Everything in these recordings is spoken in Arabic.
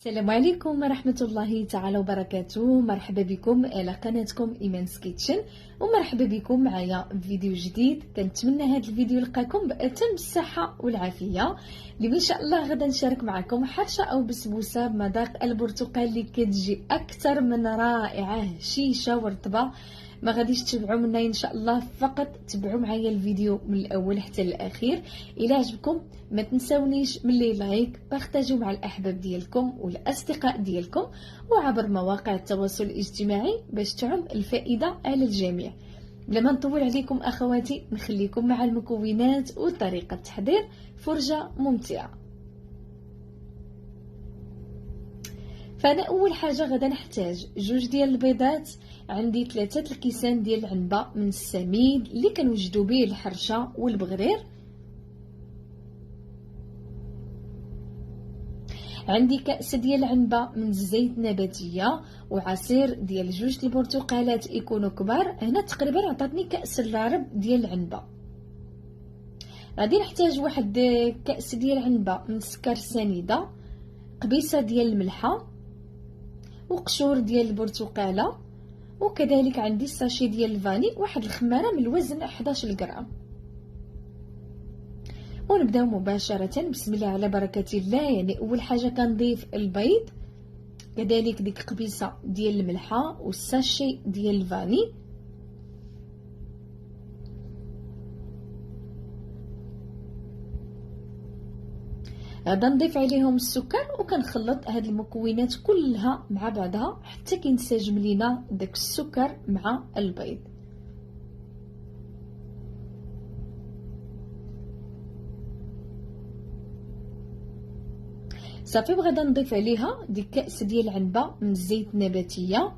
السلام عليكم ورحمة الله تعالى وبركاته. مرحبا بكم على قناتكم إيمانس كيتشن، ومرحبا بكم معايا فيديو جديد. كنتمنى هذا الفيديو يلقاكم بأتم الصحة والعافية. اليوم إن شاء الله غدا نشارك معكم حرشة أو بسبوسة بمذاق البرتقال اللي كتجي أكثر من رائعة، هشيشة ورطبة. ما غاديش تتبعوا منا ان شاء الله، فقط تبعوا معايا الفيديو من الاول حتى الاخير. الى عجبكم ما تنساونيش من لي لايك، بارطاجيو مع الاحباب ديالكم والاصدقاء ديالكم وعبر مواقع التواصل الاجتماعي باش تعم الفائده على الجميع. بلا ما نطول عليكم اخواتي، نخليكم مع المكونات وطريقه التحضير، فرجه ممتعه. فانا اول حاجه غادا نحتاج 2 ديال البيضات، عندي 3 الكيسان ديال العنبه من السميد اللي كنوجدوا به الحرشه والبغرير، عندي كأس ديال العنبه من الزيت النباتيه، وعصير ديال 2 البرتقالات يكونوا كبار. هنا تقريبا عطاتني كأس الا ربع ديال العنبه. غادي نحتاج واحد كأس ديال العنبه من السكر سنيده، قبيصه ديال الملحه، وقشور ديال البرتقاله، وكذلك عندي الساشي ديال الفاني، واحد الخماره من الوزن 11 غرام. ونبداو مباشره. بسم الله على بركه الله. يعني اول حاجه كنضيف البيض، كذلك ديك قبيصه ديال الملحه والساشي ديال الفاني، غادا نضيف عليهم السكر، وكنخلط هاد المكونات كلها مع بعضها حتى كينسجم لينا داك السكر مع البيض. صافي، وغادا نضيف عليها ديك كأس ديال العنبه من الزيت النباتيه،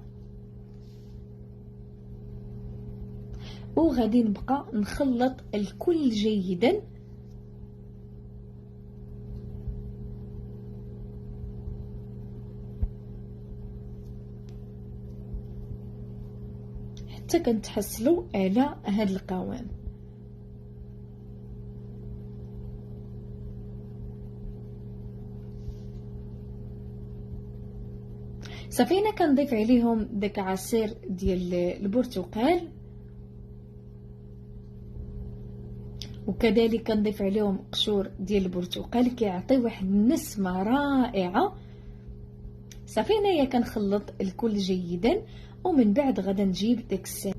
وغادي نبقى نخلط الكل جيدا. حتى كنتحصلوا على هذا القوام. صافي، انا كنضيف عليهم داك عصير ديال البرتقال، وكذلك كنضيف عليهم قشور ديال البرتقال كيعطي واحد النسمه رائعه. صافي، انايا كنخلط الكل جيدا، ومن بعد غادا نجيب داك السميد.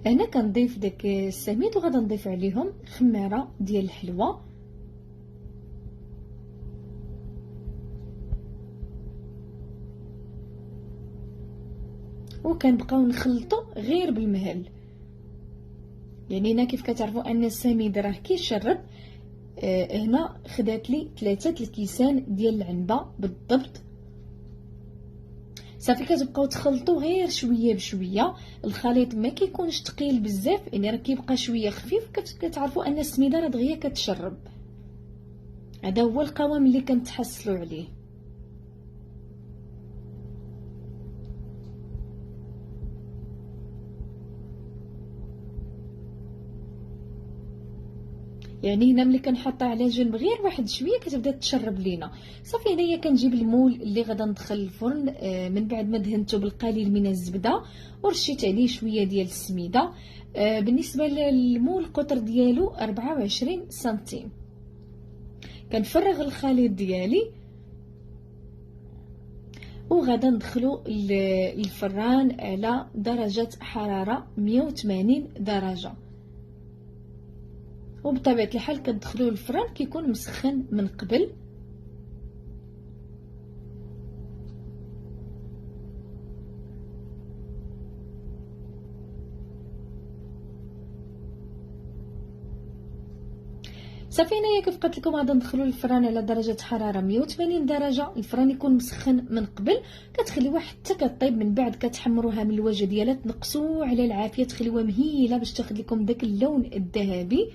هنا كنضيف داك السميد، وغادا نضيف عليهم خماره ديال الحلوى، وكنبقاو نخلطو غير بالمهل. يعني هنا كيف كتعرفوا ان السميد راه كيشرب. هنا خدات لي 3 الكيسان ديال العنبه بالضبط. صافي، كتبقاو تخلطوا غير شويه بشويه. الخليط ما كيكونش ثقيل بزاف، يعني راه كيبقى شويه خفيف. كتعرفوا ان السميده راه دغيا كتشرب. هذا هو القوام اللي كنتحصلوا عليه. يعني هنا ملي كنحطها على جنب غير واحد شويه كتبدا تشرب لينا. صافي، هنايا كنجيب المول اللي غادا ندخل الفرن. من بعد ما دهنته بالقليل من الزبده ورشيت عليه شويه ديال السميده. بالنسبه للمول القطر ديالو 24 سنتيم. كنفرغ الخليط ديالي، وغادا ندخلو الفران على درجه حراره 180 درجه. وبطبيعه الحال كتدخلوه الفران كيكون مسخن من قبل. صافي، هنايا كيف قلت لكم غادا ندخلوا الفران على درجه حراره 180 درجه. الفران يكون مسخن من قبل. كتخليوها حتى كطيب، من بعد كتحمروها من الوجه ديالها، تنقصوا على العافيه، تخليوها مهيله باش تاخذ لكم داك اللون الذهبي.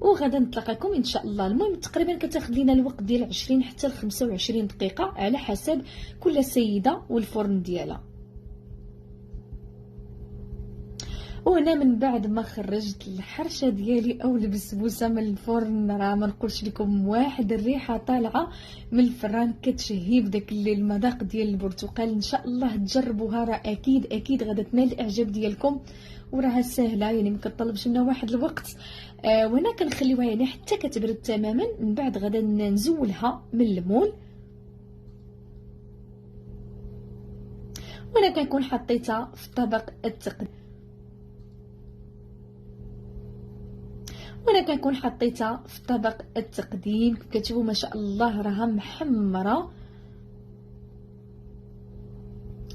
وغادا نتلاقاكم ان شاء الله. المهم تقريبا كتاخذ لينا الوقت ديال 20 حتى ل 25 دقيقه على حسب كل سيده والفرن ديالها. وهنا من بعد ما خرجت الحرشه ديالي او البسبوسه من الفرن، راه ما نقولش لكم واحد الريحه طالعه من الفران كتشهي بداك المذاق ديال البرتقال. ان شاء الله تجربوها، راه اكيد غادا تنال الاعجاب ديالكم، وراها سهله يعني ما كطلبش منا واحد الوقت. وهنا كنخليوها يعني حتى كتبرد تماما. من بعد غادا نزولها من المول، وانا كنكون حطيتها في طبق التقديم، كتشوفوا ما شاء الله راها محمره.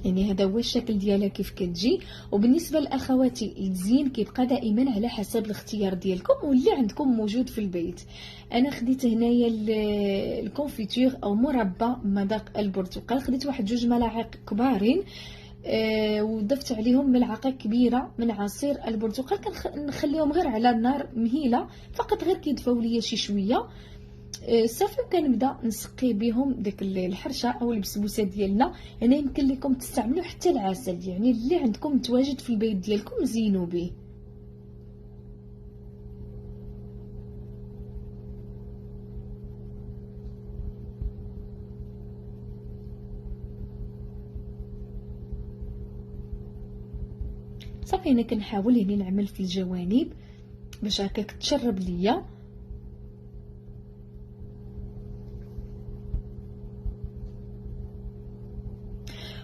يعني هذا هو الشكل ديالها كيف كتجي. وبالنسبه لاخواتي التزيين كيبقى دائما على حسب الاختيار ديالكم واللي عندكم موجود في البيت. انا خديت هنايا الكونفيتور او مربى مذاق البرتقال، خديت واحد 2 ملاعق كبارين، وضفت عليهم ملعقه كبيره من عصير البرتقال. كنخليهم غير على النار مهيله فقط، غير كيدفاو ليا شي شويه صافي. وكنبدا نسقي بهم داك الحرشه او البسبوسه ديالنا. هنا يمكن لكم تستعملوا حتى العسل، يعني اللي عندكم متواجد في البيت ديالكم زينوا به. صافي انا كنحاول هنا نعمل في الجوانب باش هكاك تشرب ليا.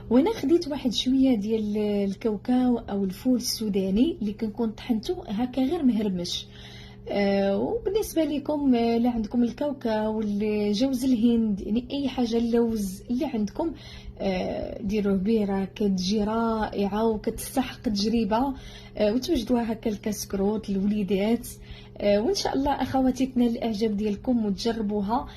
وانا خديت واحد شويه ديال الكاوكاو او الفول السوداني اللي كنكون طحنته هكا غير مهرمش. وبالنسبه لكم لا عندكم الكاوكاو والجوز الهند، يعني اي حاجه اللوز اللي عندكم ديروه به، راه كتجي رائعه وكتستحق تجربه. وتوجدوها هكا الكسكروت الوليدات. وان شاء الله اخواتي تنال الاعجاب ديالكم وتجربوها.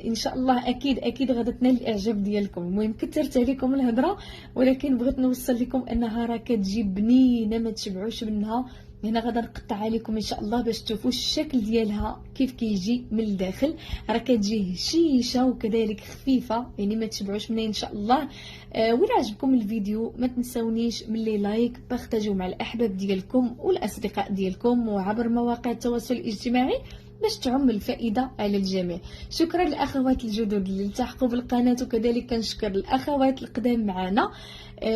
ان شاء الله اكيد غادا تنال الاعجاب ديالكم. المهم كثرت عليكم الهضره، ولكن بغيت نوصل لكم انها راه كتجي بنينه ما تشبعوش منها. هنا غادا نقطع عليكم ان شاء الله باش تشوفوا الشكل ديالها كيف كيجي من الداخل. راه كتجي هشيشه وكذلك خفيفه، يعني ما تشبعوش منها ان شاء الله. ولا عجبكم الفيديو ما تنساونيش من لي لايك، بارطاجيو مع الاحباب ديالكم والاصدقاء ديالكم وعبر مواقع التواصل الاجتماعي باش تعم الفائده على الجميع. شكرا للاخوات الجدد اللي التحقوا بالقناه، وكذلك كنشكر الاخوات القدام معنا.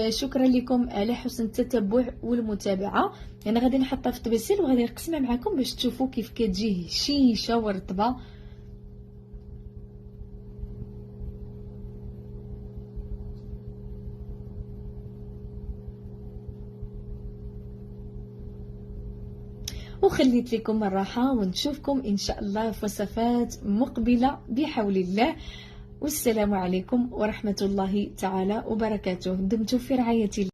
شكرا لكم على حسن التتبع والمتابعه. انا غادي نحطها في الطبيسيل وغادي نقسمها معكم باش تشوفوا كيف كتجي هشيشه ورطبه. وخليت لكم الراحه، ونشوفكم ان شاء الله في وصفات مقبله بحول الله. والسلام عليكم ورحمه الله تعالى وبركاته. دمتم في رعايه الله.